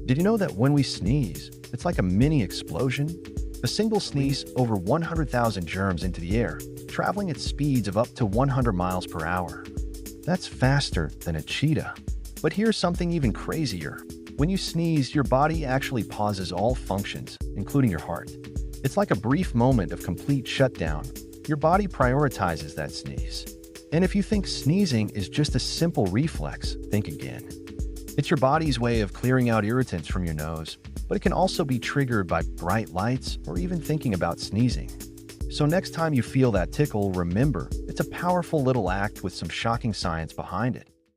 Did you know that when we sneeze, it's like a mini explosion? A single sneeze over 100,000 germs into the air, traveling at speeds of up to 100 miles per hour. That's faster than a cheetah. But here's something even crazier. When you sneeze, your body actually pauses all functions, including your heart. It's like a brief moment of complete shutdown. Your body prioritizes that sneeze. And if you think sneezing is just a simple reflex, think again. It's your body's way of clearing out irritants from your nose, but it can also be triggered by bright lights or even thinking about sneezing. So next time you feel that tickle, remember, it's a powerful little act with some shocking science behind it.